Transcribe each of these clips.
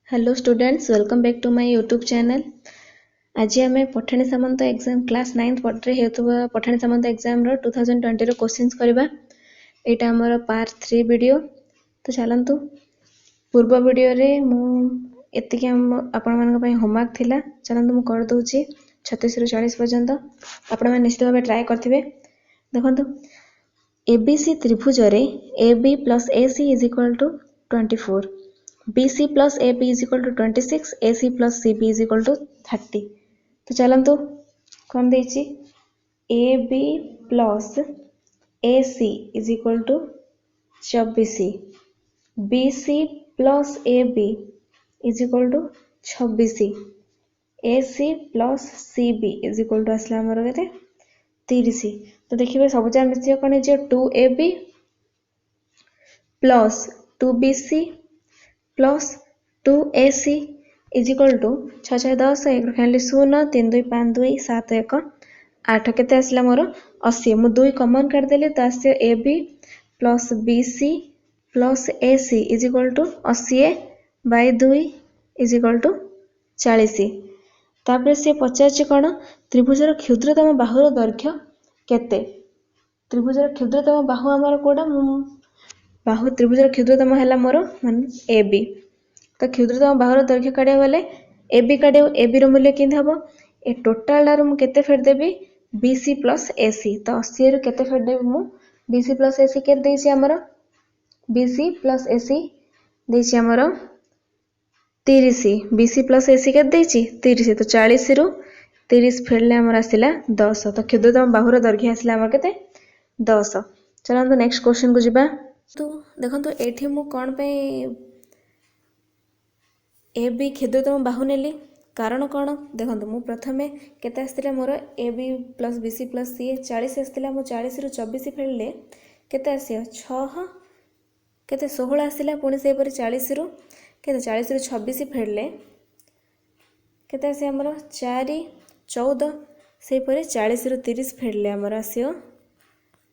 Hello students, welcome back to my YouTube channel. आज आम Pathani Samanta exam class 9th पट्रे होता पठाणी सामंत एग्जाम 2020 क्वेश्चंस करवा। यहाँ आमर पार्ट 3 वीडियो। तो चलतु पूर्व वीडियो रे मुझे आपण मान होमवर्क थिला। चलतु मुझे करदे 36 ରୁ 40 पर्यंत आपण मैंने निश्चित भाव ट्राए करेंगे। देखो एबीसी त्रिभुज AB plus AC is equal to 24, BC plus AB is equal to 26, AC plus CB is equal to 30। तो चलतु कौन देछि AB plus AC is equal to 24, BC plus AB is equal to 26, AC plus CB is equal to आसला हमर केते 30। तो देखिए सब जगह मिसियो कौन है 2AB plus 2BC plus 2AC is equal to 6 6 10 1 खाली 0 3 2 5 2 7 1 8 केते आसला मोर 80। मु 2 कॉमन कर देली तो आसे AB plus BC plus AC is equal to 80 by 2 is equal to 40। तापर से पचार कौन त्रिभुजर क्षुद्रतम बाहुर दैर्घ्य केते। त्रिभुजर क्षुद्रतम बाहु आमर कोडा बाहु त्रिभुजर क्षुद्रतम है मोर मान AB। तो क्षुद्रतम बाहुर दैर्घ्य काढ़ा गले AB काढ़ AB मूल्य कि हम ए टोटाल मुझे फेरदेवी BC प्लस AC। तो 80 रु केते फेरदेवी मु BC प्लस AC के BC प्लस AC देछि हमर 30, BC प्लस AC के 30। तो 40 रु 30 फेरले हमर आसिला 10। तो क्षुद्रतम बाहुर दैर्घ्य आसिला हमर केते 10। चलନ୍ତୁ नेक्स्ट क्वेश्चन को जिबा। तो देखंतु एठी मु कोन पे AB क्षुद्रतम बाहु नेली कारण कौन देखो मु प्रथमे केते आसतिला मोर AB plus BC plus C 40 आसतिला। मु 40 रु 24 फेरले केते आसियो 6 केते 16 आसतिला। पुणी से पर 40 रु केते 40 रु 26 फेरले केते आसी हमर 4 14 से पर 40 रु 30 फेरले हमर आसियो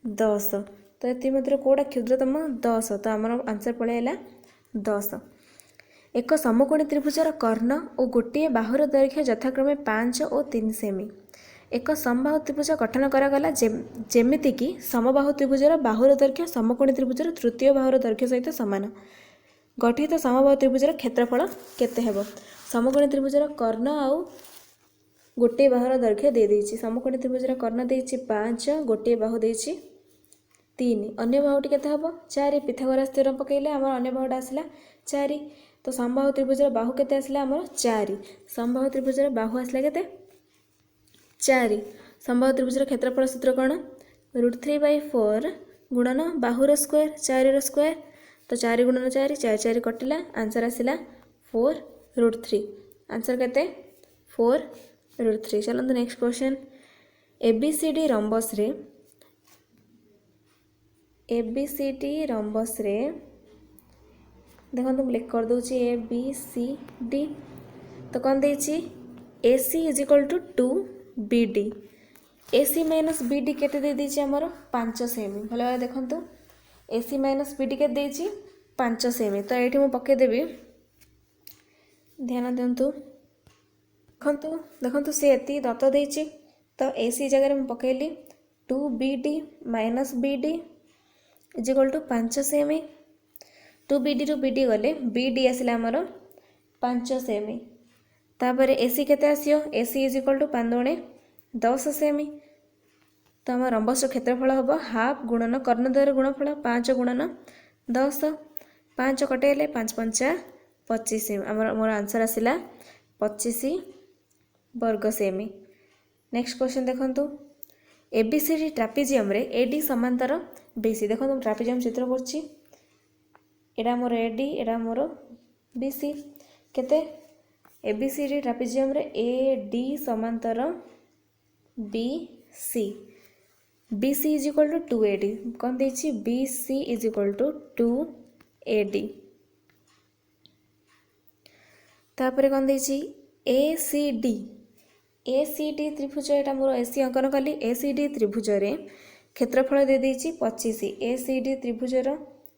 10। तो ये मध्य कौटा क्षुद्रतम 10। तो आमर आंसर पलैला 10। एक समकोणी त्रिभुजर कर्ण और गोटे बाहुर दैर्घ्य यथाक्रमे 5 और 3 सेमी। एक समबाहु त्रिभुज गठन करागला जेमितिक समबाहु त्रिभुजर बाहुर दैर्घ्य समकोणी त्रिभुजर तृतीय बाहुर दैर्घ्य सहित सामान। गठित समबाहु त्रिभुजर क्षेत्रफल केते हेबो। समकोणी त्रिभुजर कर्ण आउ गोटे बाहुर दैर्घ्य दे देछि। समकोणी त्रिभुजर कर्ण देछि 5, गोटे बाहु देछि 3, अन्य बाहुटी केते हेबो 4। पिथागोरस थ्योरम पकेइले हमर अन्य बाहुटा आसिला 4। तो समबाहु त्रिभुजर बाहु केते आसिला हमर 4। समबाहु त्रिभुजर बाहु आसिला केते 4। समबाहु त्रिभुजर क्षेत्रफल सूत्र कोन √3/4 गुणन बाहुर स्क्वायर 4 रो स्क्वायर। तो 4 गुणन 4 4 4 कटिला आंसर आसिला 4√3। आंसर केते 4√3। चलନ୍ତୁ नेक्स्ट क्वेश्चन। ABCD रंबस रे देखो तुम लिख कर दूची ABCD। तो कौन देछि AC is equal to 2BD। AC minus BD केते दे देछि हमर 5 सेमी। भले भाबे देखंतु AC माइनस BD के देछि 5 सेमी। तो एठी मु पके देबी ध्यान देंतु देखंतु से एति दत्त देछि। तो AC जगह मु पकेली 2BD minus BD is equal to 5 सेमी। 2BD रु BD गले BD आसिला हमर 5 सेमी। तापर AC केते आसियो AC इज इक्वल टू 5 दूणे 10 सेमी। तो हम रंबस क्षेत्रफल हम हाफ गुणन कर्णद्वयर गुणफल 5 गुणन 10। 5 कटेले 5 5 25 मोर आंसर आसिला 25 वर्ग सेमी। नेक्स्ट क्वेश्चन देखंतु ABCD ट्रापेजियम रे AD समांतर BC। देखो ट्रापेजियम चित्र करछि एडा मोर AD एडा मोर BC। केते ABCD ट्रापेजियम रे AD समांतर BC। BC is equal to 2AD। कौन देछि BC is equal to 2AD। तापर कौन देछि ACD त्रिभुज एटा मोर AC अंकन कली। ACD त्रिभुज रे क्षेत्रफल दे देछि 25। ACD त्रिभुजर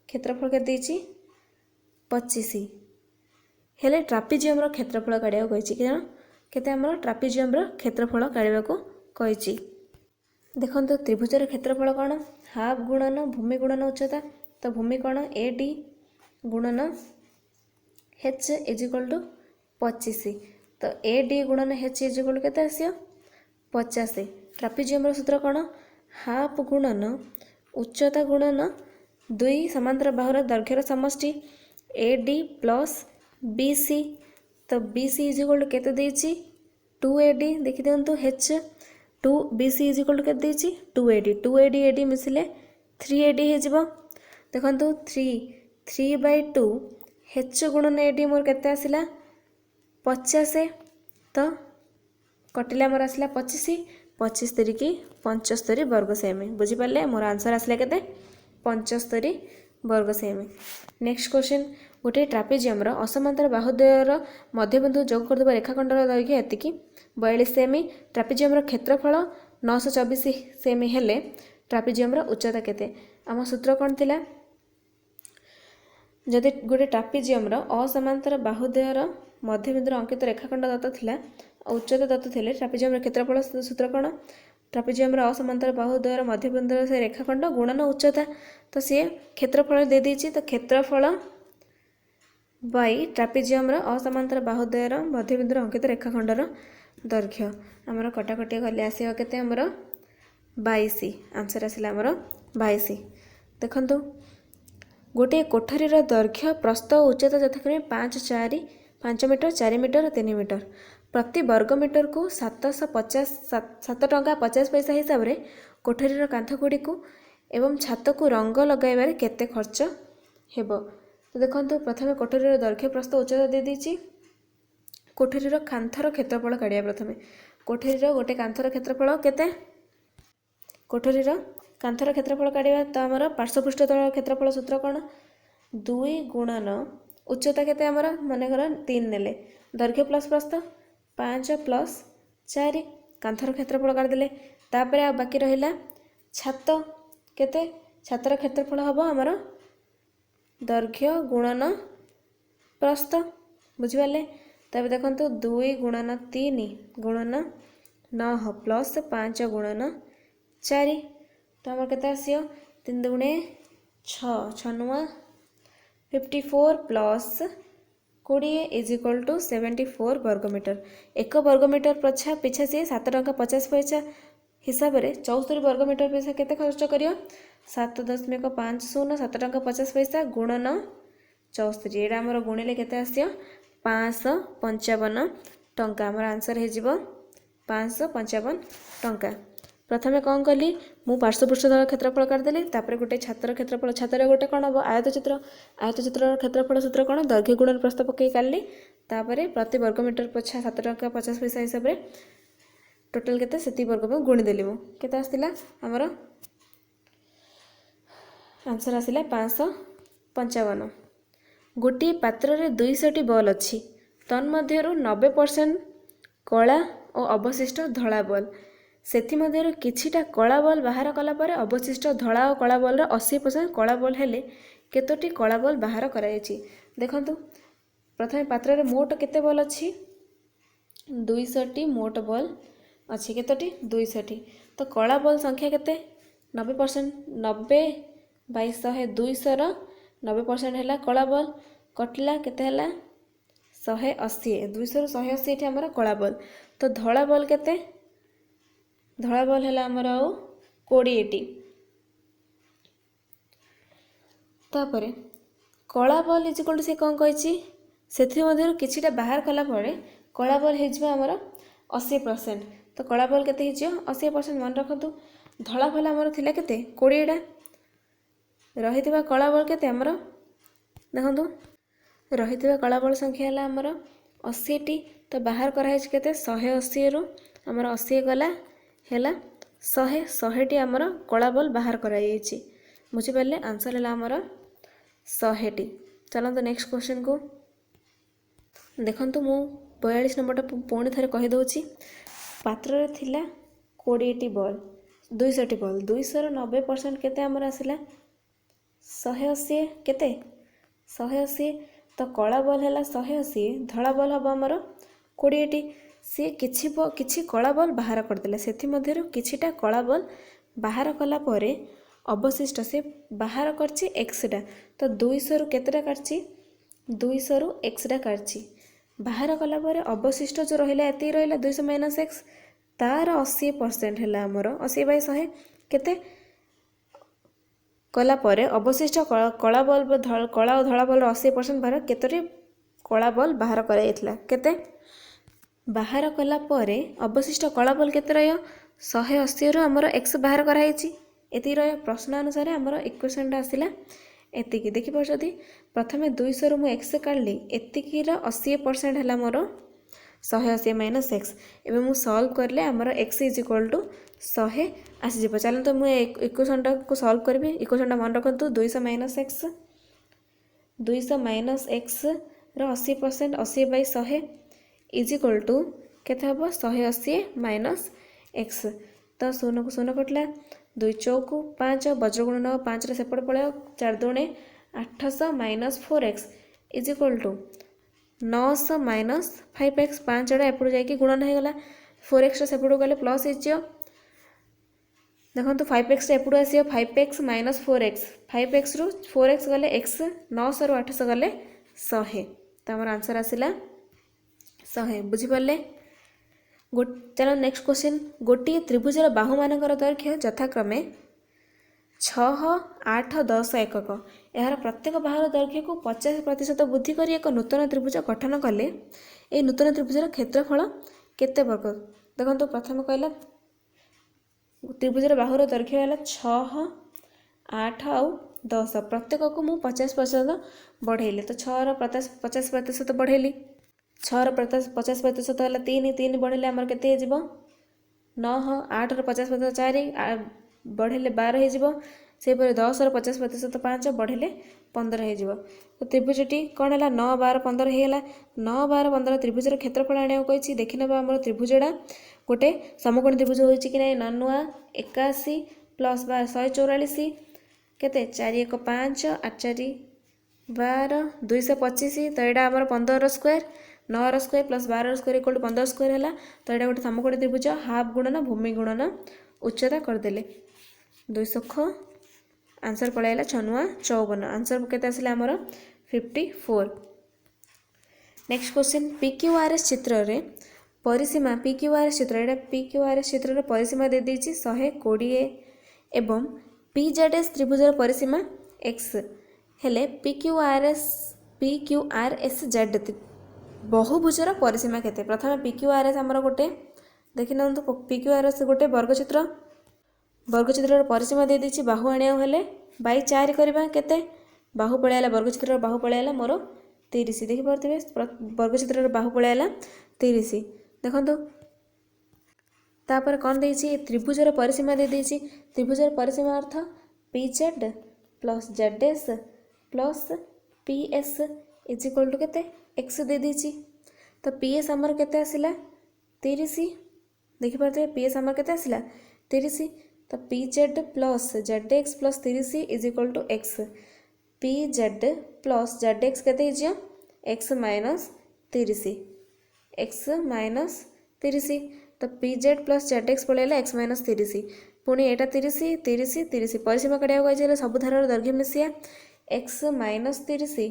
क्षेत्रफल के देछि 25। हेले ट्रापिजियम क्षेत्रफल काढ़ा कही केते आमर ट्रापिजियम क्षेत्रफल काढ़ा कही। देखो त्रिभुजर क्षेत्रफल कौन हाफ गुणन भूमि गुणन उच्चता। तो भूमि कौन ए डी गुणन एच इज इक्वल टू 25। तो ए डी गुणन एच इज इक्वल टू के 50। ट्रापिजियम सूत्र कौन हाफ गुणन उच्चता गुणन दुई समांतर बाहुर दैर्घ्यर समष्टि A D plus B C. तो B C is equal to केते देछि 2AD देखि दियंतु एच 2BC इज इक्वल टू केते देछि 2AD 2AD AD मिसिले 3AD हे जिवो। देखंतु 3/2 एच गुणन AD मोर केते आसिला 50। तो कटिला मोर आसिला 25 25 तिरिकी 75 वर्ग सेमी। बुझी पाले मोर आंसर आसिला केते 75 वर्ग सेमी। नेक्स्ट क्वेश्चन गोटे ट्रापिजियम असमांतर बाहुद्वयर मध्यबिंदु जोग करथिबा रेखाखंडर दैर्घ्य एतिकी 42 सेमी। ट्रापिजियम क्षेत्रफल 924 सेमी हेले ट्रापिजियम उच्चता केते। आम सूत्र कौन थिला जदि गोटे ट्रापिजियम असमांतर बाहुद्वयर मध्यबिंदु अंकित रेखाखंड दत्त थिला उच्चता दत्त थिले ट्रापिजियम क्षेत्रफल सूत्र कौन ट्रापिजियम असमांतर बाहुद्वयर मध्यबिंदु से रेखाखंड गुणन उच्चता। तो सी क्षेत्रफल दे देछि। तो क्षेत्रफल बाई ट्रापिजियम असमांतर बाहुद्वयर मध्यबिंदु अंकित रेखाखंडर दैर्घ्य आमर कटाकटी गले आसो के आमर 22। आंसर आसला आमर 22। देखंतु गोटे कोठरीर दैर्घ्य प्रस्थ और उच्चता यथाक्रमे 5 मीटर 4 मीटर 3 मीटर। प्रति वर्ग मीटर को 7 टंका 50 पैसा हिसाब से कोठरीर कांथगुड़ी को एवं छात को रंग लगाइबार केते खर्च हेबो। तो देखंतु प्रथमे कोठरीर दैर्घ्य प्रस्थ उच्चता दे देछि। कोठरीर कांथर क्षेत्रफल काढ़िया प्रथमे कोठरीर गोटे कांथर क्षेत्रफल केते कोठरीर कांथर क्षेत्रफल काढ़िया। तो आमर पार्श्वपृष्ठ तल क्षेत्रफल सूत्र कौन 2 गुणन उच्चता केते आमर मानेकर 3 नेले दैर्घ्य प्लस प्रस्थ 5 प्लस 4 कांथर क्षेत्रफल काढ़ीदेले। तापर आ बाकी रहिला छात केते छातर क्षेत्रफल हम आमर दैर्घ्य गुणन प्रस्थ। बुझिपारे। तब देखो 2 गुणन 3 गुणन 9 प्लस 5 गुणन 4। तो आम के 3 दुणे 6 नुआ 54 प्लस 20 इज इक्वल टू 74 वर्गमीटर। 1 वर्गमीटर पिछा सी 7 टंका 50 पैसा हिसाब से 74 वर्गमीटर पिछा केते खर्च करियो 7.50 7 टंका 50 पैसा गुणन 64। एटा आमर गुणिले केते आसियो 555 टंका। आमर आंसर हे जिवो 555 टंका। प्रथमे कौन कली मु पार्श्वपृष्ठ तल क्षेत्रफल काढ़ीदेली तापर गोटे छातर क्षेत्रफल छातर गोटे कौन हम आयतचित्र क्षेत्रफल सूत्र कौन दैर्घ्य गुणन प्रस्थ पकई काढ़ी तापर प्रति वर्गमीटर पछा 7 टंका 50 पैसा हिसाब से टोटाल केते सेति वर्ग में गुणीदेली मु केते आसतिला आमर आंसर आसिला 555। गोटे पात्र रे 200 बॉल अच्छी तन्मध्यरु 90% कला और अवशिष्ट धला बॉल सेथि मध्यरु किछिटा कला बॉल बाहर कला परे अवशिष्ट धला और कला बॉल 80% कला बॉल हेले केतोटी कला बॉल बाहर करायछि। देखंतु प्रथमे पात्र रे मोट केते बॉल अच्छी 200 मोट बॉल अच्छी केतोटी 200। तो कला बॉल संख्या केते 90% 90/100 200 90% है कला बॉल कटिला केते हैला 180 200 रु 180 एठी हमर कला बॉल। तो धला बॉल केते धला बॉल है आमर आउ 20टी। तापरे कला बॉल इज इक्वल टू से कौन कही से किछिटा बाहर कला परे कला बॉल हो आमर 80%। तो कला बॉल केते 80% मन रखतु। धला बॉल आमर थिला केते 20टा रही कला बॉल केते आमर देखो रही कला बॉल संख्या है आमर 80टी। तो बाहर कराई केते 180 रु आमर 80 गला हैला 100टी आमर कला बॉल बाहर कराई बुझिपारे। आंसर है आमर 100टी। चलते नेक्स्ट क्वेश्चन को देखु मु 42 नंबर पुणी थे कहीदे पात्र रे थिला 20टी बॉल 200टी बॉल 200 रु 90% केते आमर आसिला 180 केते 180 तो कला बल है 180, धला बल हम आमर 20टी। सी किछि कला बल बाहर करदेले, से किछिटा कला बल बाहर कला परे अवशिष्ट से बाहर करछि एक्सटा। तो 200 रु केतेटा काटछि, 200 रु एक्सटा काटछि। बाहर कला परे अवशिष्ट जो रहिला एति रहिला 200 माइनस एक्स, तार 80% है आमर 80/100 केते कला परे अवशिष्ट कला बल कला और धला बल 80% बाहर केतोटी कला बल बाहर कराइला केते बाहर कला परे अवशिष्ट कला बल केते रहियो 180 रु आमर एक्स बाहर कराइछि एति रहियो। प्रश्न अनुसार आमर इक्वेशन आसिला एतिकी देखि परछथि। प्रथमे 200 रु मु एक्स काढली, एतिकी रो 80% हैला मोर 180 माइनस एक्स। एबे मु सॉल्व करले आमर एक्स इज इक्वल टू 100 आसी जिवो। चलो तो मु इक्वेशन को सॉल्व करबी। इक्वेशन मन रखंतु 200 माइनस एक्स, 200 माइनस एक्स रो 80% 80/100 इज इक्वल टू केते हबो 180 माइनस एक्स। तो 0 को 0 कटला, 2 चौकु 5 वज्रगुणन 5 रे सेपट पळे 4 दूणे 800 minus 4x is equal to 900 minus 5x। 5 एडा एपड़ जाइए गुणन हो गला, 4x सेपट गले प्लस हो। देखो 5x एपड़ आस 5x माइनस 4x, 5x रु 4x गले x, 900 रु 800 गले 100। तो आम आंसर आसला 100। बुझिपारे। चलो नेक्स्ट क्वेश्चन। गोटे त्रिभुजर बाहु मानकर दैर्घ्य यथाक्रमे 6, 8, 10 एकक। यार प्रत्येक बाहुर दैर्घ्य को 50% वृद्धि कर एक नूतन त्रिभुज गठन कले ये नूतन त्रिभुजर क्षेत्रफल केते वर्ग। देखो प्रथम कहला त्रिभुजर बाहुर दैर्घ्य है 6, 8 और 10। प्रत्येक को मु 50% बढ़ेली। तो 6 50% बढ़ेली, 6 50% है 3, 3 बढ़ेले आमर केते 9, 8 50% 4 बढ़ेले 12 हो। से 10 50% 5 बढ़ेले 15 हो। तो त्रिभुजटी कौन है 9, 12, 15 होगा। 9, 12, 15 त्रिभुजर क्षेत्रफल आने कही। देखी ना आम त्रिभुजटा गोटे समकोण त्रिभुज हो कि ना नुआ 81 प्लस 144 केते 4 1 5 8 4 12 225। तो यहाँ आम 15 square, 9 square plus 12 square equal to 15 square है। तो यहाँ गोटे समकोण त्रिभुज हाफ गुणन भूमि गुणन उच्चता करदेले 200। आंसर पलैला 654। आंसर केते आसिला आमर 54। Next question. PQRS चित्र रे परिसीमा PQRS चित्र एटा PQRS चित्र रे परिसीमा दे देछि 120 एवं PZS त्रिभुजर परिसीमा x हेले PQRS Z बहुभुजर परिसीमा केते। प्रथम PQRS आमर गोटे देखि न PQRS गोटे वर्गचित्र, वर्गचित्र परिसीमा दे देछि बाहु आने हेले बाई 4 करबा केते बाहु पळैला वर्गचित्र बाहु पळैला मोर 30। देखि परथिबे वर्गचित्र बाहु पळैला 30। देखंतु तापर कोन देछि त्रिभुजर परिसीमा दे देछि। त्रिभुजर परिसीमा अर्थ PZ plus ZS plus PS is equal to केते x दे देछि। तो PS हमर केते आसिला 30। देखि परथिबे PS हमर केते आसिला 30। तो PZ plus ZX plus 30 is equal to x। PZ plus ZX केते हिजियो x माइनस 30, x माइनस 30। तो PZ प्लस ZX पळैला x माइनस 30 पुणी एटा 30 30 30 परिसीमा काढिया गइले सब धारर दैर्घ्य मिसिया x minus 30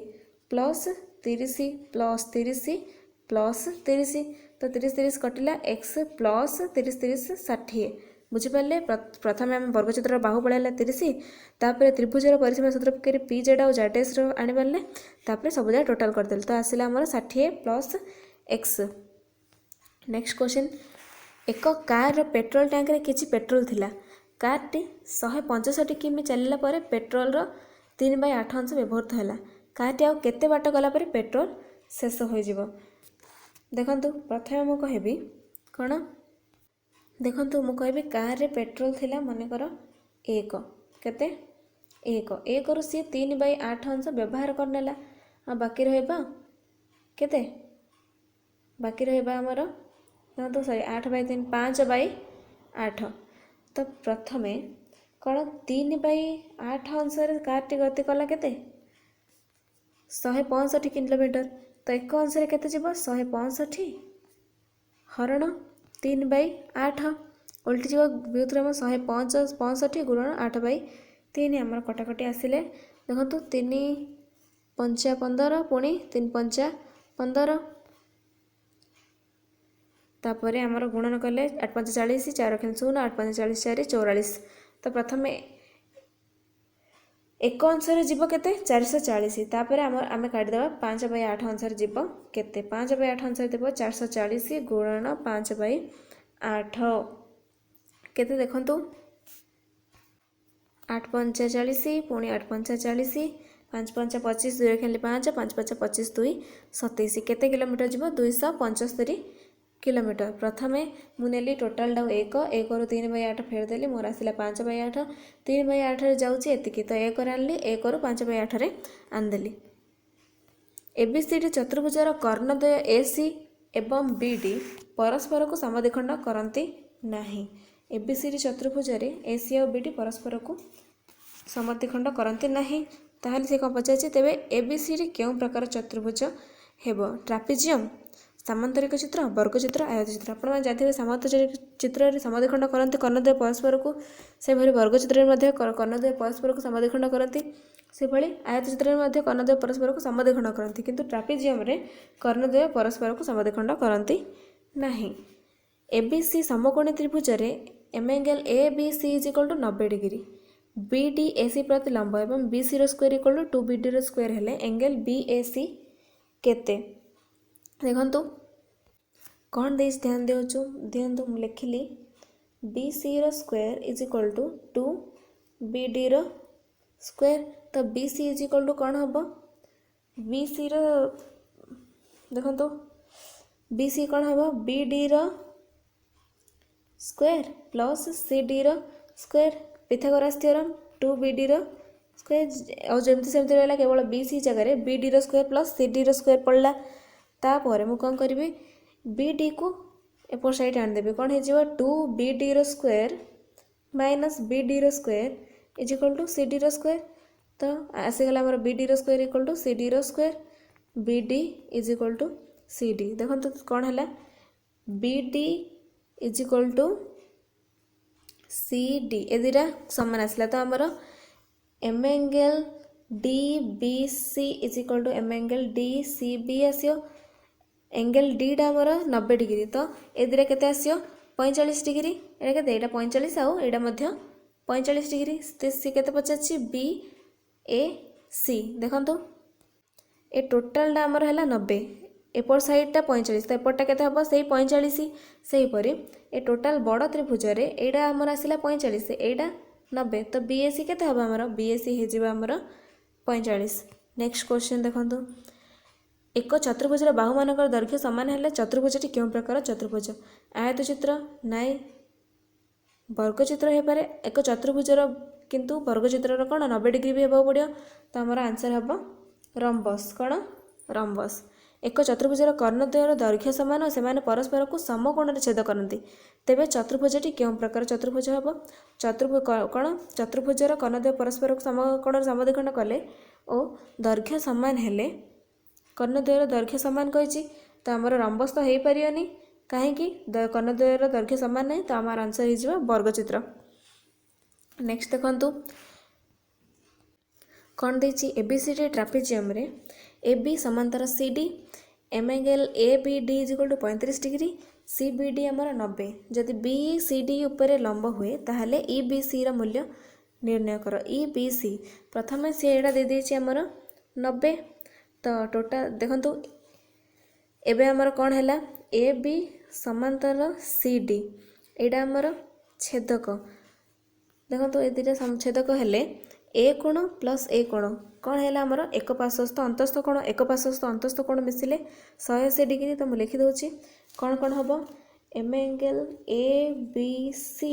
plus 30 plus 30 plus 30। तो 30 30 कटिला x प्लस 30 30 60। बुझिपारे। प्रथम आम वर्गचित्र बाहु पळैला 30, तापर त्रिभुजर परिसीमा सूत्र पकरी PZ और ZS आनी पारे, तापर सब जा टोटाल करदेल। तो आसिला आमर 60 प्लस x। Next question. एक कार पेट्रोल टैंक रे किछि पेट्रोल थिला। कारटी 165 किमी चलला परे पेट्रोल रो 3/8 अंश व्यवहृत हैला। कारटी आउ केते बाट गला परे पेट्रोल शेष हो जिवो। देखंतु प्रथमे मु कहबी कोन, देखंतु मु कहबी कार रे पेट्रोल थिला मने कर 1 केते 1 रु सी 3/8 अंश व्यवहार करनेला। आ बाकी रहबा केते बाकी रहबा हमर तो सॉरी 8/3 5/8। तो प्रथमे कौन 3/8 अंश कार टी गति कला केते 165 किलोमीटर। तो एक अंशरे केते जीव 165 हरण 3/8 उल्टी जीव व्युत्क्रम 165 गुणन 8/3 आमर कटाकटी आसिले देखो 3 पंचा 15 पुणी 3 पंचा 15 तापर आमर गुणन कले 8 5 40 4 0 8 5 40 4 44। तो प्रथम एक अंशरे जीव केते 440 तापर आम काटिदेवा 5/8 अंशरे जीव केते 5/8 अंशरे देव 440 गुणन 5/8 केते देखंतु 8 पंचा 40 पुणी 8 पंचा 40 5 पंचा 25 2 खेली 5 5 पंचा 25 2 27 केते किलोमीटर जीव 275 किलोमीटर। प्रथमे मुझे टोटाल डाउ 1 रु 3/8 फेरदेली मोर आसला 5/8 3/8 जाऊँगी एतिकी तो 1 आनली 1 रु 5/8 आनदेली। एबीसीडी चतुर्भुजार कर्णद्वय एसी एवं बीडी परस्पर को समद्विखंड करती नहीं। एबीसीडी चतुर्भुज एसी और बीडी परस्पर को समद्विखंड करती नहीं ताहले से कौन पचार तेरे एबीसीडी क्यों प्रकार चतुर्भुज हेब ट्रापेजियम सामांतरिक चित्र वर्गचित्र आयत चित्र आपने जानते हैं सामांतरिक चित्र समद्विखंड करते कर्णद्वय परस्पर को से भली वर्गचित्र कर्णद्वय परस्पर को समद्विखंड करती से भली आयत चित्र में कर्णद्वय परस्पर को समद्विखंड करती किंतु ट्रापेजियम रे कर्णद्वय परस्पर को समद्विखंड करती नहीं। एबीसी समकोणी त्रिभुज एम angle A B C is equal to 90 degree B D A C प्रति लंब एवं B C square equal to 2 B D square हेले एंगल बी ए सी केते देखु कौन दे ध्यान देचु दिंतु मुझे लिखिली B C square is equal to 2 B D square तो B C is equal to कौन हम बी सी देखो बी सी कौन हम B D square plus C D square Pythagoras theorem 2 B D square और जमती सेमती रहा केवल बी सी जगह B D square plus C D square पड़ला तापर मुझे कौन करी बी डी को एपट साइड आनीदेवी कौन हो 2 B D square minus B D square is equal to C D square तो आसीगला आम B D square equal to C D square B D is equal to C D देखो कौन है B D is equal to C D ए दुटा सामान आसला तो आमर m angle D B C is equal to m angle D C B आसो एंगल डी टा आमर 90 डिग्री तो ए दुटा केते आसो 45 डिग्री एटा केते एटा 45 आउ एटा मध्य 45 डिग्री सी केते पचार बी ए सी देखो ए टोटाल आमर है 90 एपट साइडटा 45 तो एपटा केते हम से 45 से परी ए टोटाल बड़ त्रिभुज एटा आमर आसला 45 एटा 90 तो बीएसी केते हम आमर बीएसी हो आमर 45। नेक्स्ट क्वेश्चन देखो एक चतुर्भुजर बाहु मानकर दैर्घ्य समान है चतुर्भुजटी क्यों प्रकार चतुर्भुज आयत चित्र नाई वर्गचित्र हो पारे एक चतुर्भुजर किंतु वर्गचित्र कौन 90 डिग्री भी होगा पड़ो तो आमर आंसर हम रम्बस कौन रम्बस एक चतुर्भुजर कर्णद्वयर दैर्घ्य समान और से परस्पर को समकोण छेद करती तेरे चतुर्भुजटी क्यों प्रकार चतुर्भुज हम कौन चतुर्भुजर कर्णद्वय परस्पर को समकोण समद्विखंड कले और दैर्घ्य सामान हेले कर्णद्वयर दैर्घ्य सामान कही तो आमर रम्बस तो हो पारे कहीं कर्णद्वयर दैर्घ्य सामान नहीं तो आमर आंसर हो वर्गचित्र। नेक्स्ट देखु कौन देछि एबीसीडी ट्रापेजियम रे ए बी समांतर C D m angle A B D is equal to 35 degree C B D आमर 90 जदि बी सी डी उपरे लंब हुए ताहले ई बी सी मूल्य निर्णय कर ई बी सी प्रथम सी एटा दे देछि आमर 90 तो टोटाल देखो एबे आमर कौन है ए बी समांतर सी डी एटा आमर छेदक देखो ये दुटा छेदक हेले ए कोण प्लस ए कोण कौन है आमर एक पार्श्वस्थ अंतस्थ कोण एक पार्श्वस्थ अंतस्थ कोण मिसिले 180 डिग्री तो मुझे लिखिदे कौन कौन हम m angle A B C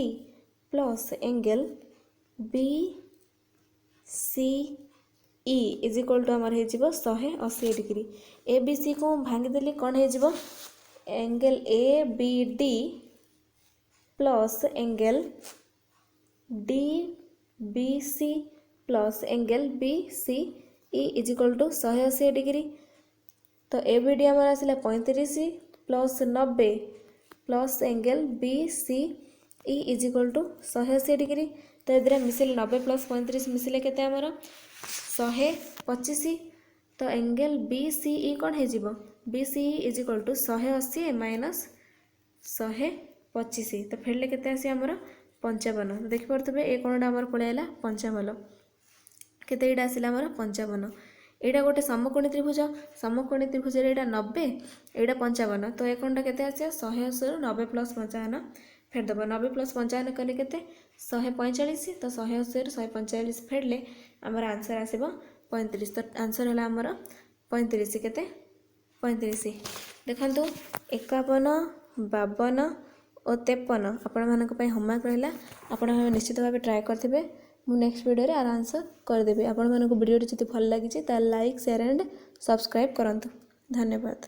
plus angle B C E is equal to आमर हो 180 डिग्री ए बी सी को भांगीदेली कौन हो angle A B D plus angle D B C plus angle B C E is equal to 180 degree. तो ए B D आमर आसला 35 plus 90 plus angle B C E is equal to 180 degree. तो ये मिसिले 90 plus 35 मिसिले केते आमर 125। तो angle B C E कौन हो B C is equal to 180 minus 125। तो फेरले केते आसी आमर 55। तो देखिपे ये कोणटा आमर पलैला 55 केते एटा आसिला आमर 55। एटा गोटे समकोणी त्रिभुज एटा 90 एटा 55। तो ये कोणटा केते आसी 180 रु 90 प्लस 55 फेरदेव 90 प्लस 55 कले केते 145। तो 180 रु 145 फेरले आमर आंसर आसीबो 35। तो आंसर है आमर 35 केते 35। देखंतु 51 52 और 53 आपण मानक पई होमवर्क रहला आपण निश्चित भाव ट्राए करथिबे। मु नेक्स्ट वीडियो रे आंसर कर देबी। आपण मानक वीडियो जति भल लागी छि ता लाइक शेयर एंड सब्सक्राइब करंतु। धन्यवाद।